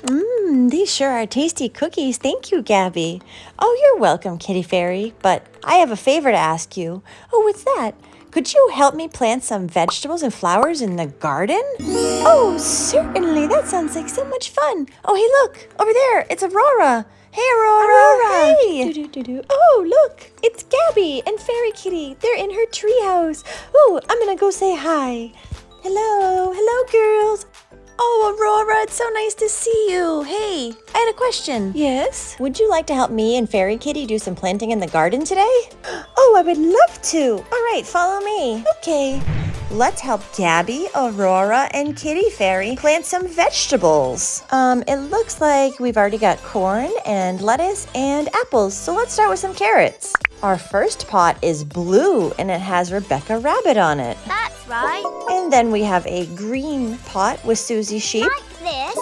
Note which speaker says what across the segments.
Speaker 1: These sure are tasty cookies. Thank you, Gabby. Oh, you're welcome, Kitty Fairy. But I have a favor to ask you. Oh, what's that? Could you help me plant some vegetables and flowers in the garden? Oh, certainly. That sounds like so much fun. Oh, hey, look. Over there. It's Aurora. Hey, Aurora. Hey. Oh, look. It's Gabby and Fairy Kitty. They're in her treehouse. Oh, I'm going to go say hi. Hello. Hello, girls. Oh, Aurora, it's so nice to see you. Hey, I had a question. Yes? Would you like to help me and Fairy Kitty do some planting in the garden today? Oh, I would love to. All right, follow me. Okay. Let's help Gabby, Aurora, and Kitty Fairy plant some vegetables. It looks like we've already got corn and lettuce and apples, so let's start with some carrots. Our first pot is blue and it has Rebecca Rabbit on it.
Speaker 2: That's right.
Speaker 1: And then we have a green pot with Suzy Sheep.
Speaker 2: Like this.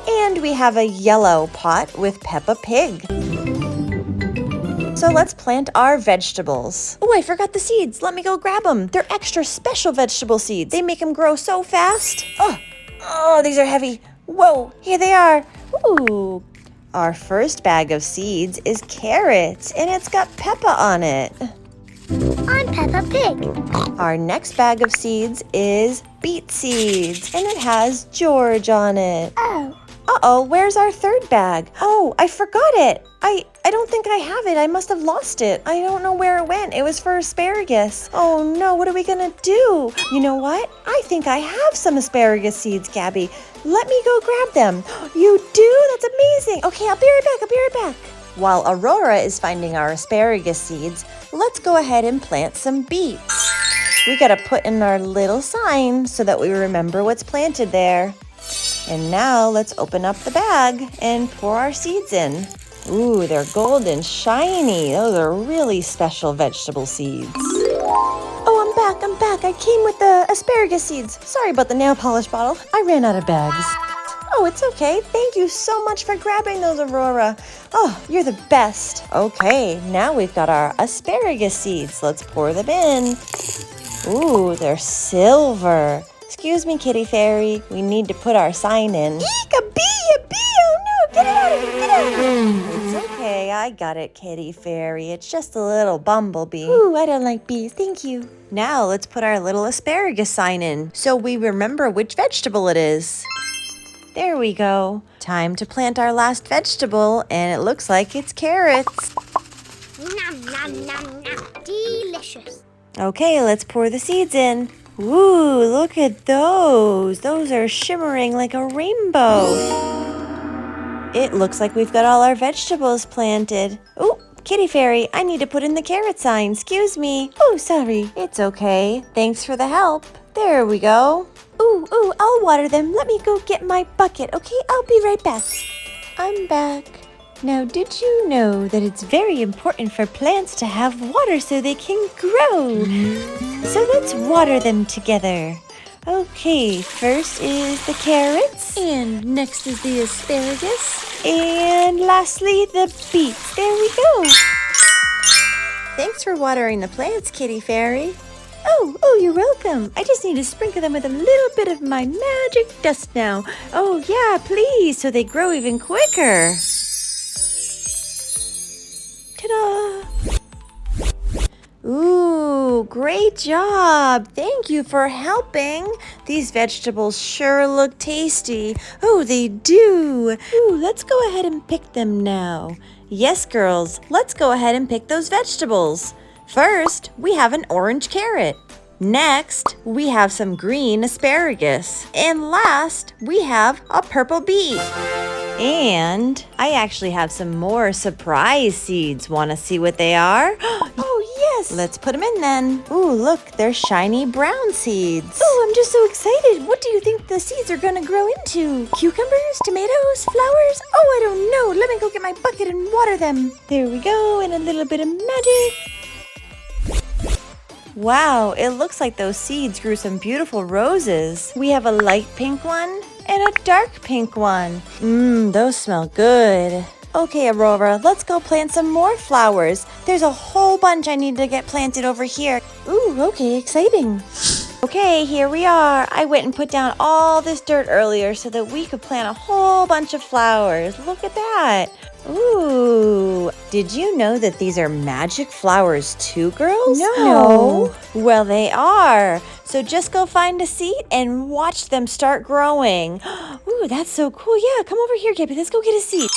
Speaker 1: And we have a yellow pot with Peppa Pig. So let's plant our vegetables. Oh, I forgot the seeds. Let me go grab them. They're extra special vegetable seeds. They make them grow so fast. Oh, these are heavy. Whoa, here they are. Ooh. Our first bag of seeds is carrots, and it's got Peppa on it.
Speaker 2: I'm Peppa Pig.
Speaker 1: Our next bag of seeds is Beet Seeds, and it has George on it.
Speaker 2: Oh.
Speaker 1: Uh-oh, where's our third bag? Oh, I forgot it. I don't think I have it. I must have lost it. I don't know where it went. It was for asparagus. Oh no, what are we gonna do? You know what? I think I have some asparagus seeds, Gabby. Let me go grab them. You do? That's amazing. Okay, I'll be right back. While Aurora is finding our asparagus seeds, let's go ahead and plant some beets. We gotta put in our little sign so that we remember what's planted there. And now let's open up the bag and pour our seeds in. Ooh, they're golden shiny. Those are really special vegetable seeds. Oh, I'm back. I came with the asparagus seeds. Sorry about the nail polish bottle. I ran out of bags. Oh, it's okay. Thank you so much for grabbing those, Aurora. Oh, you're the best. Okay, now we've got our asparagus seeds. Let's pour them in. Ooh, they're silver. Excuse me, Kitty Fairy. We need to put our sign in. Eek, a bee! Oh no, get it out of here, It's okay, I got it, Kitty Fairy. It's just a little bumblebee. Ooh, I don't like bees, thank you. Now let's put our little asparagus sign in so we remember which vegetable it is. There we go. Time to plant our last vegetable, and it looks like it's carrots.
Speaker 2: Nom, nom, nom, nom. Delicious.
Speaker 1: Okay, let's pour the seeds in. Ooh, look at those. Those are shimmering like a rainbow. It looks like we've got all our vegetables planted. Ooh, Kitty Fairy, I need to put in the carrot sign. Excuse me. Oh, sorry. It's okay. Thanks for the help. There we go. Ooh, I'll water them. Let me go get my bucket, okay? I'll be right back. I'm back. Now, did you know that it's very important for plants to have water so they can grow? So let's water them together. Okay, first is the carrots. And next is the asparagus. And lastly, the beets. There we go. Thanks for watering the plants, Kitty Fairy. Oh, you're welcome. I just need to sprinkle them with a little bit of my magic dust now. Oh, yeah, please, so they grow even quicker. Ta-da! Ooh, great job. Thank you for helping. These vegetables sure look tasty. Oh, they do. Ooh, let's go ahead and pick them now. Yes, girls, let's go ahead and pick those vegetables. First, we have an orange carrot. Next, we have some green asparagus. And last, we have a purple beet. And I actually have some more surprise seeds. Want to see what they are? Oh, yes. Let's put them in then. Ooh, look, they're shiny brown seeds. Oh, I'm just so excited. What do you think the seeds are going to grow into? Cucumbers, tomatoes, flowers? Oh, I don't know. Let me go get my bucket and water them. There we go, and a little bit of magic. Wow, it looks like those seeds grew some beautiful roses. We have a light pink one and a dark pink one. Those smell good. Okay, Aurora, let's go plant some more flowers. There's a whole bunch I need to get planted over here. Ooh, okay, exciting. Okay, here we are. I went and put down all this dirt earlier so that we could plant a whole bunch of flowers. Look at that. Ooh, did you know that these are magic flowers too, girls?
Speaker 2: No.
Speaker 1: Well, they are. So just go find a seat and watch them start growing. Ooh, that's so cool. Yeah, come over here, Gabby. Let's go get a seat.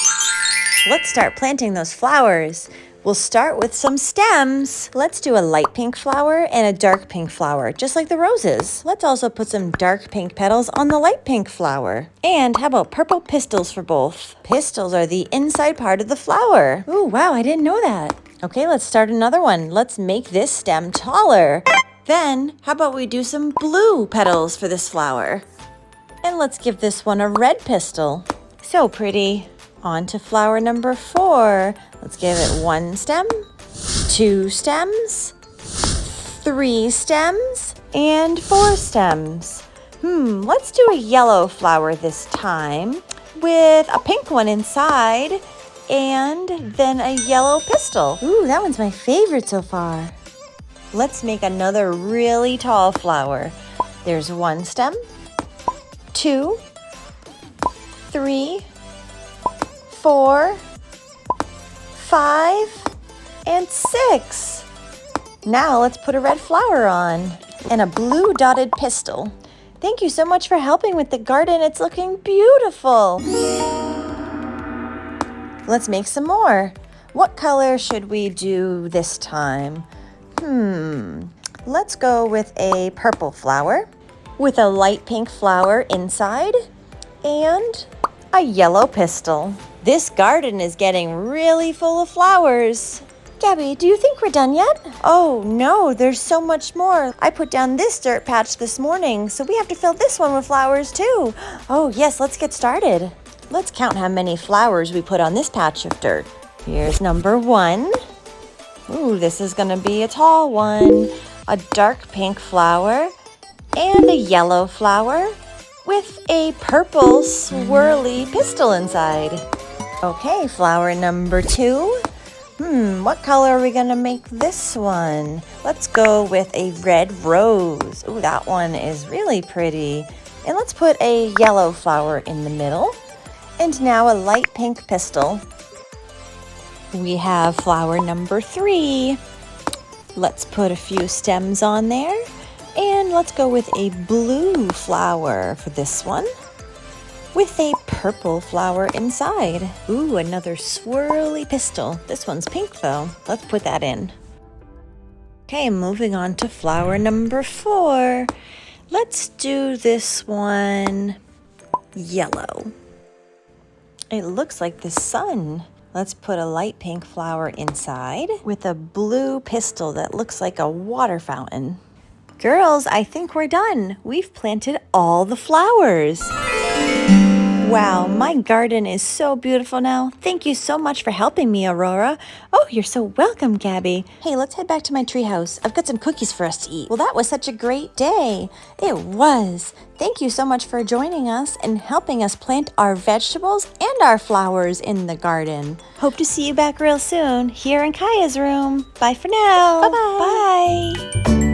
Speaker 1: Let's start planting those flowers. We'll start with some stems. Let's do a light pink flower and a dark pink flower, just like the roses. Let's also put some dark pink petals on the light pink flower. And how about purple pistils for both? Pistils are the inside part of the flower. Ooh, wow, I didn't know that. Okay, let's start another one. Let's make this stem taller. Then, how about we do some blue petals for this flower? And let's give this one a red pistil. So pretty. On to flower number 4. Let's give it 1 stem, 2 stems, 3 stems, and 4 stems. Let's do a yellow flower this time with a pink one inside and then a yellow pistil. Ooh, that one's my favorite so far. Let's make another really tall flower. There's 1 stem, 2, 3, 4, 5, and 6. Now let's put a red flower on and a blue dotted pistil. Thank you so much for helping with the garden. It's looking beautiful. Let's make some more. What color should we do this time? Let's go with a purple flower with a light pink flower inside and a yellow pistil. This garden is getting really full of flowers. Gabby, do you think we're done yet? Oh no, there's so much more. I put down this dirt patch this morning, so we have to fill this one with flowers too. Oh yes, let's get started. Let's count how many flowers we put on this patch of dirt. Here's number 1. Ooh, this is gonna be a tall one. A dark pink flower and a yellow flower with a purple swirly pistil inside. Okay, flower number 2. What color are we gonna make this one? Let's go with a red rose. Ooh, that one is really pretty. And let's put a yellow flower in the middle. And now a light pink pistil. We have flower number 3. Let's put a few stems on there. And let's go with a blue flower for this one with a purple flower inside. Ooh, another swirly pistil. This one's pink though. Let's put that in. Okay, moving on to flower number 4. Let's do this one yellow. It looks like the sun. Let's put a light pink flower inside with a blue pistil that looks like a water fountain. Girls, I think we're done. We've planted all the flowers. Wow, my garden is so beautiful now. Thank you so much for helping me, Aurora. Oh, you're so welcome, Gabby. Hey, let's head back to my treehouse. I've got some cookies for us to eat. Well, that was such a great day. It was. Thank you so much for joining us and helping us plant our vegetables and our flowers in the garden. Hope to see you back real soon here in Kaya's room. Bye for now. Bye-bye. Bye.